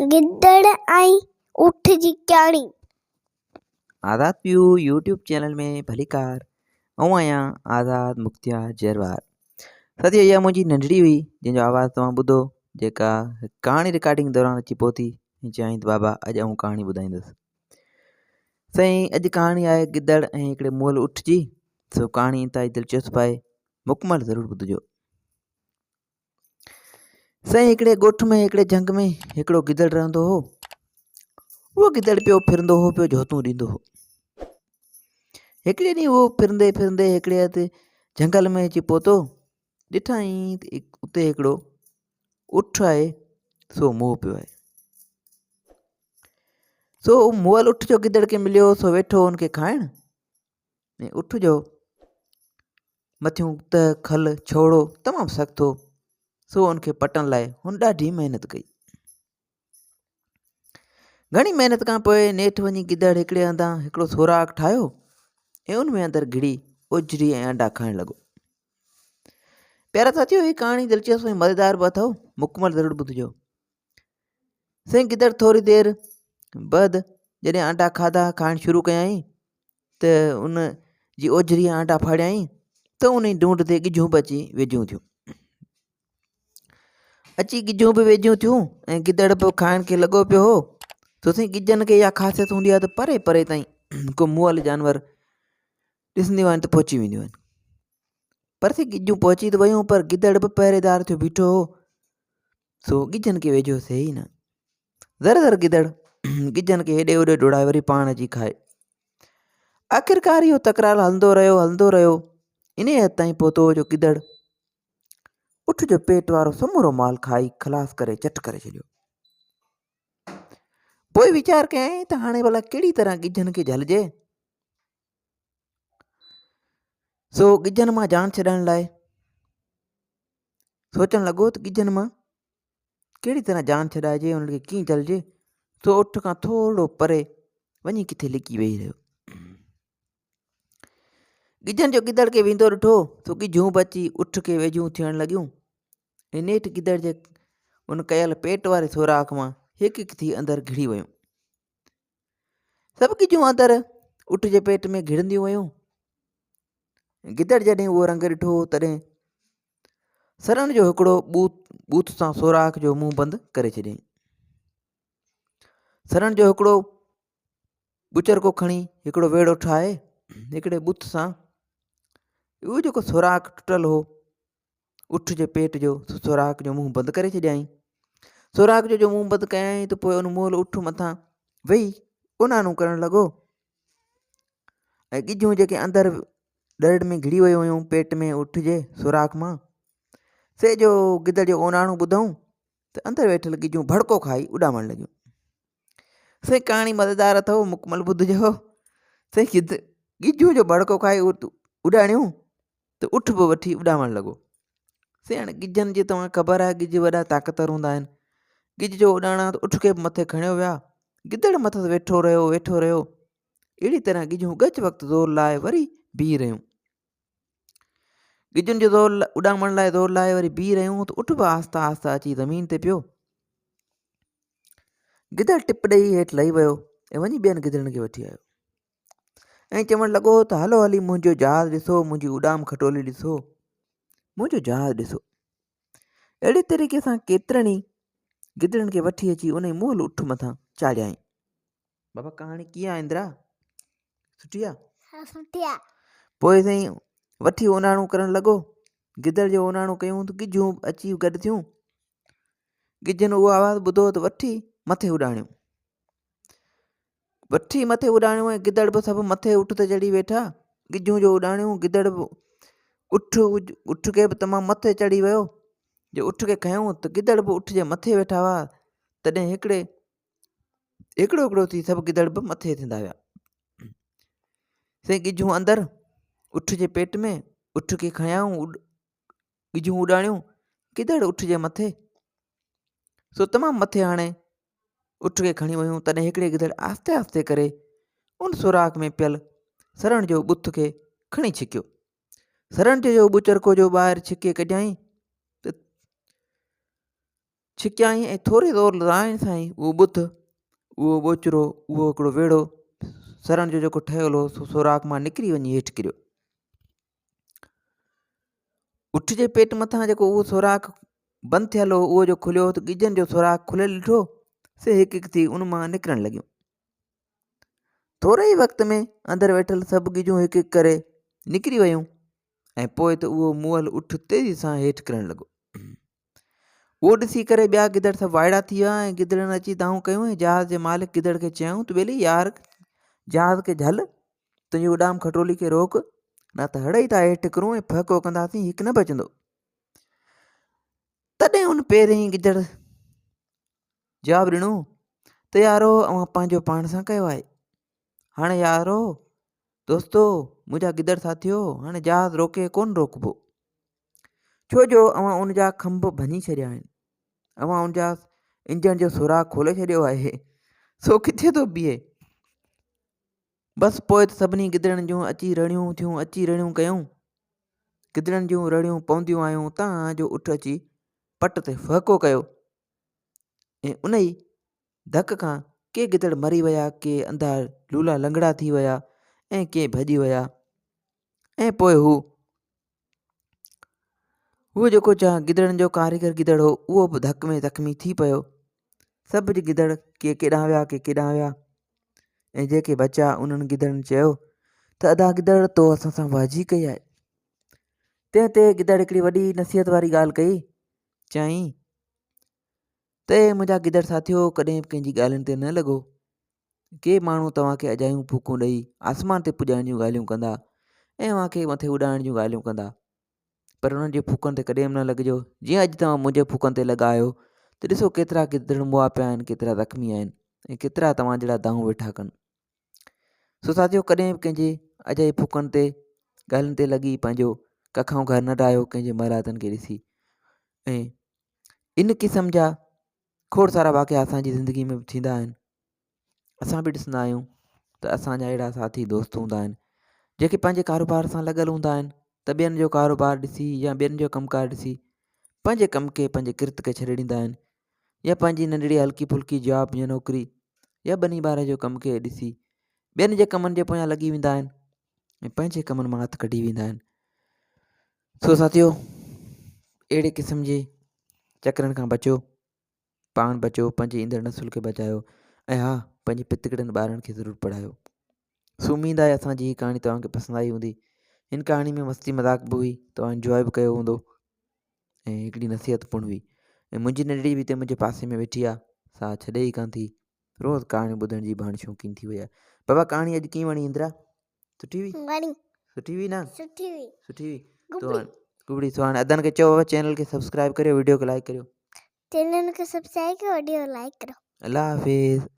गिदड़ ऐं ऊठ जी कहाणी। आज़ाद पियो यूट्यूब चैनल में भलीकार। ऐं आहियां आज़ाद मुख्तियार जरवार। साथी इहा मुंहिंजी नंढड़ी हुई जंहिंजो आवाज़ तव्हां ॿुधो, जेका कहाणी रिकॉर्डिंग दौरान अची पहुती। चयाईं त बाबा अॼु आऊं कहाणी ॿुधाईंदुसि। साईं अॼु कहाणी आहे गिदड़ ऐं हिकिड़े मुअल ऊठ जी। सो कहाणी इंतहाई दिलचस्प आहे, मुकमल ज़रूरु ॿुधिजो। साईं हिकिड़े ॻोठ में हिकिड़े झंग में हिकिड़ो गिदड़ रहंदो हो। उहो गिदड़ पियो फिरंदो हो, पियो जोतूं ॾींदो हो। हिकिड़े ॾींहुं उहो फिरंदे फिरंदे हिकिड़े हंधि झंगल में अची पहुतो। ॾिठाई त उते हिकिड़ो ऊठ आहे, सो मोह पियो आहे। सो मुअल ऊठ जो गिदड़ खे मिलियो, सो वेठो हुनखे खाइण। ऐं ऊठ जो मथियूं त खल छोड़ो तमामु सख़्तु हो, सो हुनखे पटण लाइ हुन ॾाढी महिनत कई। घणी महिनत खां पोइ नेठि वञी गिदड़ हिकिड़े हंधां हिकिड़ो सोराख़ ठाहियो ऐं उन में अंदरि घिड़ी उजरी ऐं अंडा खाइण लॻो। प्यारा साथियो, हीअ कहाणी दिलचस्प ऐं मज़ेदार बि अथव, मुकमल ज़रूरु ॿुधिजो। साईं गिदड़ थोरी देरि बाद जॾहिं अंडा खाधा खाइण शुरू कयाईं त उन जी उजरी ऐं अंडा फाड़ियाईं त उन जी ढूंढ ते गिजूं बि अची वेझियूं थियूं। गिजूं बि वेझियूं थियूं ऐं गिदड़ बि खाइण खे लॻो पियो हो। तो साईं गिजनि खे इहा ख़ासियत हूंदी आहे त परे परे ताईं को मुअल जानवर ॾिसंदियूं आहिनि त पहुची वेंदियूं आहिनि। पर साईं गिजूं पहुची त वियूं, पर गिदड़ बि पहिरेदार थियो बीठो हो, सो गिजनि खे वेझो थिए ई न। ज़र ज़र गिदड़ गिजनि खे हेॾे होॾे डोड़ाए वरी पाण अची खाए। आख़िरकार इहो तकरार हलंदो रहियो। इन हद ताईं पहुतो जो गिदड़ ऊठ जो पेट वारो समूरो माल खाई खलास करे चट करे छॾियो। पोइ वीचार कयईं त हाणे भला कहिड़ी तरह गिजनि खे झलिजे। सो गिजनि मां जान छॾाइण लाइ सोचणु लॻो त गिजनि मां कहिड़ी तरह जान छॾाइजे, उनखे कीअं झलिजे। सो ऊठ खां थोरो परे वञी किथे लिकी वेही रहियो। गिजनि जो गिदड़ खे वेंदो ॾिठो, सो गिजूं बि अची ऊठ खे वेझियूं थियण लॻियूं ऐं नेठि गिदड़ जे उन कयल पेट वारे सोराख़ मां हिकु हिकु थी अंदरि घिड़ी वियूं। सभु गिजूं अंदरि ऊठ जे पेट में घिड़ंदियूं वियूं। गिदड़ जॾहिं उहो रंग ॾिठो तॾहिं सरण जो हिकिड़ो बूथ सां सोराख़ जो मुंहुं बंदि करे छॾियईं। सरण जो हिकिड़ो बुचरको खणी हिकिड़ो वेड़ो ठाहे हिकिड़े बुथ सां उहो जेको सोराख़ टुटल हो ऊठ जे पेट जो, सोराख़ जो मुंहुं बंदि करे छॾियईं। सोराख़ जो मुंहुं बंदि कयईं त पोइ उन मुअल ऊठ मथां वेही उनाणो करणु लॻो ऐं गिजूं जेके अंदरि दरड़ में घिड़ी वियूं हुयूं पेट में ऊठ जे सोराख़ मां, से जो गिदड़ जो ओनाणो ॿुधऊं त अंदरि वेठल गिजूं भड़को खाई उॾामण लॻियूं। से कहाणी मज़ेदार अथव, मुकमल ॿुधिजो। से गिजूं जो भड़को खाई उॾाणियूं त ऊठ बि वठी उॾामण लॻो। से हाणे गिजनि जी तव्हां ख़बर आहे, गिज वॾा ताक़तवर हूंदा आहिनि। गिज जो उॾाणा त ऊठ खे बि मथे खणियो विया। गिदड़ मथां वेठो रहियो। अहिड़ी तरह गिजूं गच वक़्तु ज़ोर लाए वरी बीह रहियूं। गिजुनि जो उॾामण लाइ ज़ोर लाए वरी बीह रहियूं त ऊठ बि आहिस्ता आहिस्ता अची ज़मीन ते पियो। गिदड़ टिप ॾेई हेठि लही वियो ऐं वञी ॿियनि गिदड़नि खे वठी आयो ऐं चवणु लॻो त हलो हली मुंहिंजो जहाज़ ॾिसो, मुंहिंजी उॾाम खटोली ॾिसो, मुंहिंजो जहाज़ ॾिसो। अहिड़े तरीक़े सां केतिरनि ई गिदड़नि खे वठी अची उन मुअल ऊठ मथां चाढ़ियाईं। बाबा कहाणी कीअं आहे इंदिरा? सुठी आहे? पोइ साईं वठी ओनाणो करणु लॻो। गिदड़ जो ओनाणो कयूं त गिजूं अची गॾु थियूं। गिजनि उहा आवाज़ु ॿुधो त वठी मथे उॾाणियूं ऐं गिदड़ बि सभु मथे ऊठ ते चढ़ी वेठा। गिजूं जो उॾाणियूं, गिदड़ बि ऊठ खे बि तमामु मथे चढ़ी वियो। जो ऊठ खे खयूं त गिदड़ बि ऊठ जे मथे वेठा हुआ। तॾहिं हिकिड़ो थी सभु गिदड़ बि मथे थींदा विया। से गिजूं अंदरि ऊठ जे पेट में, ऊठ खे खयाऊं, गिजूं उॾाणियूं, गिदड़ ऊठ जे मथे। सो तमामु मथे हाणे ऊठ खे खणी वियूं। तॾहिं हिकिड़े गिदड़ आहिस्ते आहिस्ते करे उन सोराख़ में पियल सरण जो बुथ खे खणी छिकियो। सरण जो बुचरको जो ॿाहिरि छिके कढियईं छिकियाई ऐं थोरी देरि लाहिण सां ई उहो बुत, उहो ॿोचरो, उहो हिकिड़ो वेड़ो सरण जो जेको ठहियलु हो सो सुराख मां निकिरी वञी हेठि किरियो। उठ जे पेट मथां जेको उहो सुराख बंदि थियल हो उहो जो खुलियो त ॻिजनि जो सुराख खुलियल ॾिठो से हिकु हिकु थी उन मां निकिरणु लॻियूं। थोरे ई वक़्त में अंदरि वेठल सभु ॻिजूं हिकु हिकु करे निकिरी वियूं ऐं पोइ त उहो मुअल उठ तेज़ी सां हेठि किरणु लॻो। उहो ॾिसी करे ॿिया गिदड़ सभु वाइड़ा थी विया ऐं गिदड़नि अची दाऊं कयूं ऐं जहाज़ जे मालिक गिदड़ खे चयऊं त ॿेली यार जहाज़ खे झल, तुंहिंजी उॾाम खटोली खे रोक, न त हड़ ई था हेठि किरूं ऐं फहको कंदासीं, हिकु न बचंदो। तॾहिं उन पहिरें ई गिदड़ जवाबु ॾिनो त यारो अवां पंहिंजो पाण सां कयो आहे। हाणे यारो दोस्तो मुंहिंजा गिदड़ साथियो, हाणे जहाज़ रोके कोन रोकबो, छो जो अवां उन जा खंभ भञी छॾिया आहिनि, अवां उन जा इंजन जो सुराख खोले छॾियो आहे, सो किथे थो बीहे। बसि पोइ त सभिनी गिदड़नि जूं अची रड़ियूं कयूं। गिदड़नि जूं रड़ियूं पवंदियूं आयूं तां जो उठ अची पट ते फहको कयो ऐं उन ई धक खां के गिदड़ मरी विया, के अंधा लूला लंगड़ा थी विया ऐं के भॼी विया ऐं पोइ उहो जेको गिदड़नि जो कारीगर गिदड़ हो उहो बि धक में ज़ख़्मी थी पियो। सभु गिदड़ के केॾांहुं विया के केॾांहुं विया ऐं जेके बचा उन्हनि गिदड़नि चयो त अदा गिदड़ तो असां सां वाजी कई आहे। तंहिं ते गिदड़ हिकिड़ी वॾी नसीहत वारी ॻाल्हि कई, चयईं त मुंहिंजा गिदड़ साथियो कॾहिं बि कंहिंजी ॻाल्हियुनि ते न लॻो। के माण्हू तव्हांखे अजायूं फूकूं ॾेई आसमान ते पुॼाइण जूं ॻाल्हियूं कंदा ऐं तव्हांखे मथे उॾाइण जूं ॻाल्हियूं कंदा, पर उन्हनि जे फूकनि ते कॾहिं बि न लॻिजो। जीअं अॼु तव्हां मुंहिंजे फूकनि ते लॻा आहियो त ॾिसो केतिरा गिदड़ मुआ पिया आहिनि, केतिरा ज़ख़्मी आहिनि ऐं केतिरा तव्हां जहिड़ा दाऊं वेठा कनि। सो साथियो कॾहिं बि कंहिंजे अजाई फूकनि ते ॻाल्हियुनि ते लॻी पंहिंजो कखऊं घर न ठाहियो कंहिंजे महिरातनि खे ॾिसी। ऐं इन क़िस्म जा खोड़ सारा वाक़िया असांजी ज़िंदगी में बि थींदा आहिनि। असां बि ॾिसंदा आहियूं त असांजा अहिड़ा साथी दोस्त हूंदा आहिनि जेके पंहिंजे कारोबार सां लॻल हूंदा आहिनि त ॿियनि जो कारोबार ॾिसी या ॿियनि जो कमुकार ॾिसी पंहिंजे कम खे पंहिंजे किर्त खे छॾे ॾींदा आहिनि, या पंहिंजी नंढड़ी हल्की फुल्की जॉब या नौकिरी या ॿनी ॿार जो कम खे ॾिसी ॿियनि जे कमनि जे पोयां लॻी वेंदा आहिनि ऐं पंहिंजे कमनि मां हथु कढी वेंदा आहिनि। सो साथियो अहिड़े क़िस्म जे चकरनि खां बचो, पाण बचो, पंहिंजे ईंदड़ नसुल खे बचायो ऐं हा पंहिंजे पितकड़नि ॿारनि खे ज़रूरु पढ़ायो। सो उमीद आहे असांजी हीअ कहाणी तव्हांखे पसंदि आई हूंदी। हिन कहाणी में मस्ती मज़ाक बि हुई, तव्हां इंजॉय बि कयो हूंदो ऐं हिकिड़ी नसीहत पिणु हुई। ऐं मुंहिंजी नंढड़ी बि हिते मुंहिंजे पासे में वेठी आहे, सा छॾे ई कान थी, रोज़ु कहाणी ॿुधण जी भाण शौक़ीन थी वई आहे। बाबा कहाणी अॼु कीअं वणी इंदिरा? सुठी हुई? सुठी हुई न? सुठी हुई। तो कुबड़ी सो हाणे अदन खे चओ चैनल खे सब्सक्राइब करियो, वीडियो खे लाइक करियो। चैनल खे सब्सक्राइब करो, वीडियो लाइक करो। अल्लाह हाफिज़।